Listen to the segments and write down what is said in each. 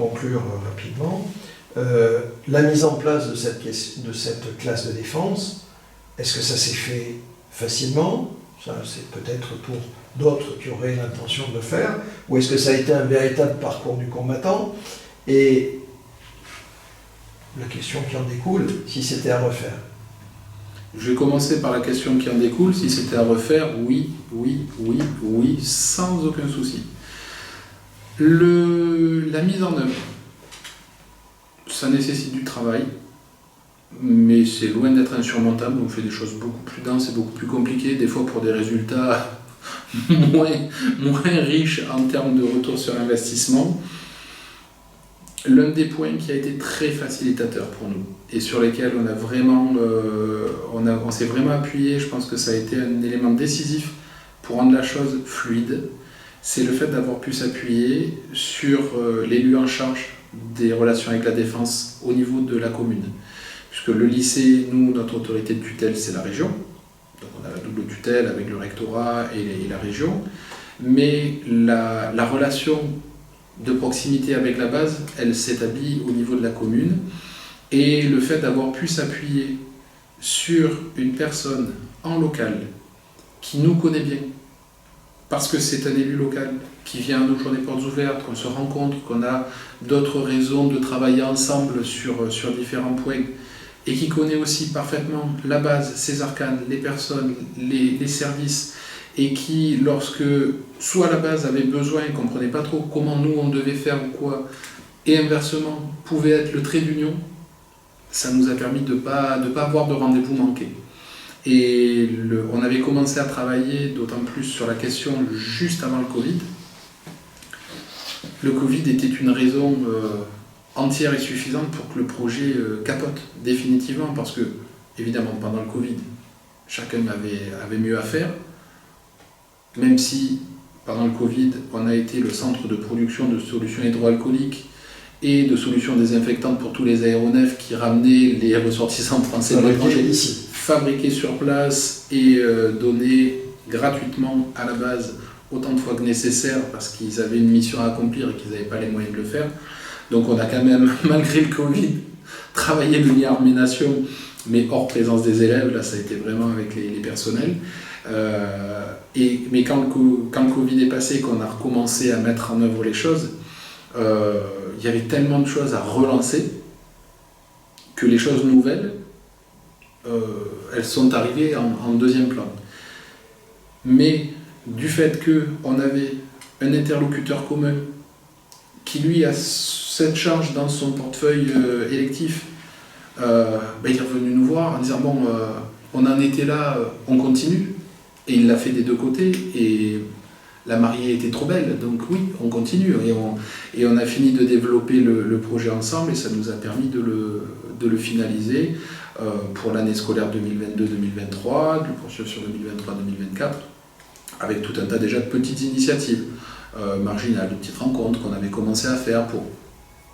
conclure rapidement, la mise en place de cette classe de défense, est-ce que ça s'est fait facilement? Ça, c'est peut-être pour d'autres qui auraient l'intention de le faire, ou est-ce que ça a été un véritable parcours du combattant? Et la question qui en découle, si c'était à refaire. Je vais commencer par la question qui en découle. Si c'était à refaire, oui, sans aucun souci. La mise en œuvre, ça nécessite du travail, mais c'est loin d'être insurmontable. On fait des choses beaucoup plus denses et beaucoup plus compliquées, des fois pour des résultats moins riches en termes de retour sur investissement. L'un des points qui a été très facilitateur pour nous et sur lesquels on s'est vraiment appuyé, je pense que ça a été un élément décisif pour rendre la chose fluide, c'est le fait d'avoir pu s'appuyer sur l'élu en charge des relations avec la défense au niveau de la commune. Puisque le lycée, nous, notre autorité de tutelle, c'est la région. Donc on a la double tutelle avec le rectorat et la région. Mais la relation de proximité avec la base, elle s'établit au niveau de la commune. Et le fait d'avoir pu s'appuyer sur une personne en local qui nous connaît bien, parce que c'est un élu local qui vient à nos journées portes ouvertes, qu'on se rencontre, qu'on a d'autres raisons de travailler ensemble sur différents points, et qui connaît aussi parfaitement la base, ses arcanes, les personnes, les services, et qui, lorsque soit la base avait besoin et ne comprenait pas trop comment nous on devait faire ou quoi, et inversement pouvait être le trait d'union, ça nous a permis de ne pas avoir de rendez-vous manqué. Et on avait commencé à travailler d'autant plus sur la question juste avant le Covid. Le Covid était une raison entière et suffisante pour que le projet capote définitivement, parce que, évidemment, pendant le Covid, chacun avait mieux à faire, même si, pendant le Covid, on a été le centre de production de solutions hydroalcooliques et de solutions désinfectantes pour tous les aéronefs qui ramenaient les ressortissants français de l'étranger ici, fabriqués sur place et donnés gratuitement à la base autant de fois que nécessaire parce qu'ils avaient une mission à accomplir et qu'ils n'avaient pas les moyens de le faire. Donc on a quand même, malgré le Covid, travaillé de lien armée-nation, mais hors présence des élèves, là ça a été vraiment avec les personnels. Mais quand le Covid est passé, qu'on a recommencé à mettre en œuvre les choses, il y avait tellement de choses à relancer que les choses nouvelles, elles sont arrivées en deuxième plan. Mais du fait qu'on avait un interlocuteur commun qui lui a cette charge dans son portefeuille électif, il est revenu nous voir en disant bon, on en était là, on continue, et il l'a fait des deux côtés, et la mariée était trop belle, donc oui, on continue, et on a fini de développer le projet ensemble, et ça nous a permis de le finaliser pour l'année scolaire 2022-2023, de le poursuivre sur 2023-2024, avec tout un tas déjà de petites initiatives marginales, de petites rencontres qu'on avait commencé à faire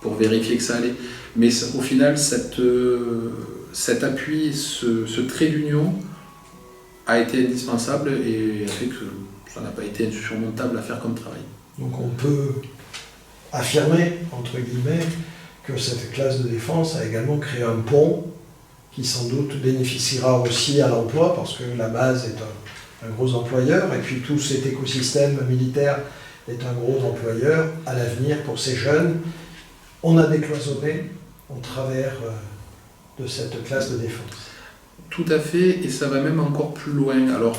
pour vérifier que ça allait. Mais au final, cet appui, ce trait d'union a été indispensable et a fait que ça n'a pas été insurmontable à faire comme travail. Donc on peut affirmer, entre guillemets, que cette classe de défense a également créé un pont qui sans doute bénéficiera aussi à l'emploi, parce que la base est un gros employeur, et puis tout cet écosystème militaire est un gros employeur à l'avenir pour ces jeunes. On a décloisonné au travers de cette classe de défense. Tout à fait, et ça va même encore plus loin. Alors,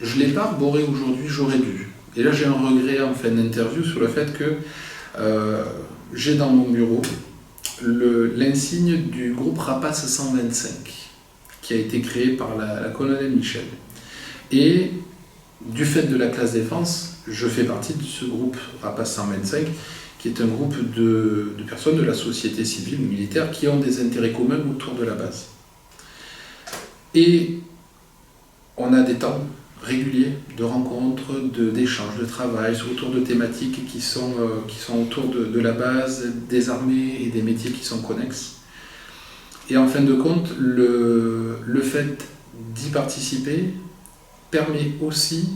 je ne l'ai pas arboré aujourd'hui, j'aurais dû. Et là, j'ai un regret en fin d'interview sur le fait que j'ai dans mon bureau l'insigne du groupe Rapace 125, qui a été créé par la colonelle Michel. Et du fait de la classe défense, je fais partie de ce groupe Rapace 125, qui est un groupe de personnes de la société civile ou militaire qui ont des intérêts communs autour de la base. Et on a des temps réguliers de rencontres, d'échanges, de travail autour de thématiques qui sont autour de la base, des armées et des métiers qui sont connexes. Et en fin de compte, le fait d'y participer permet aussi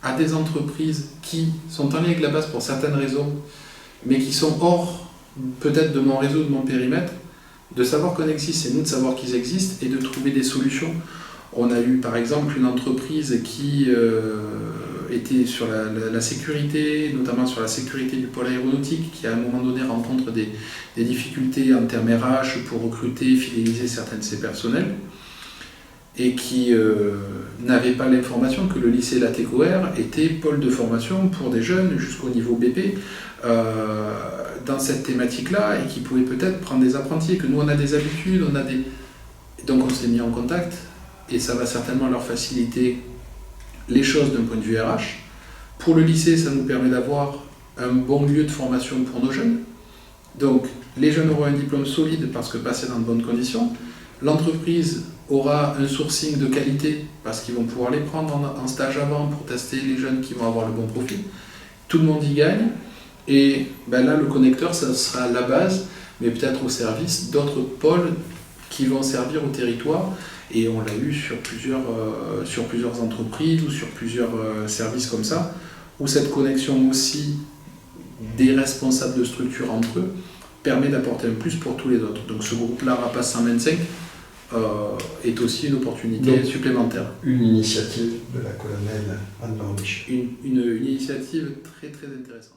à des entreprises qui sont en lien avec la base pour certaines raisons, mais qui sont hors peut-être de mon réseau, de mon périmètre, de savoir qu'on existe, c'est nous de savoir qu'ils existent et de trouver des solutions. On a eu par exemple une entreprise qui était sur la sécurité, notamment sur la sécurité du pôle aéronautique, qui à un moment donné rencontre des difficultés en termes RH pour recruter, fidéliser certains de ses personnels, et qui n'avait pas l'information que le lycée Latécoère était pôle de formation pour des jeunes jusqu'au niveau BP dans cette thématique-là, et qui pouvait peut-être prendre des apprentis, et que nous on a des habitudes, donc on s'est mis en contact, et ça va certainement leur faciliter les choses d'un point de vue RH. Pour le lycée, ça nous permet d'avoir un bon lieu de formation pour nos jeunes. Donc les jeunes auront un diplôme solide parce que passé dans de bonnes conditions. L'entreprise aura un sourcing de qualité parce qu'ils vont pouvoir les prendre en stage avant pour tester les jeunes qui vont avoir le bon profil. Tout le monde y gagne. Et ben là, le connecteur, ça sera la base, mais peut-être au service d'autres pôles qui vont servir au territoire. Et on l'a eu sur plusieurs entreprises ou sur plusieurs services comme ça, où cette connexion aussi des responsables de structure entre eux permet d'apporter un plus pour tous les autres. Donc ce groupe-là, Rapace 125, est aussi une opportunité supplémentaire. Une initiative de la colonelle Anne-Laure Michel. Une initiative très très intéressante.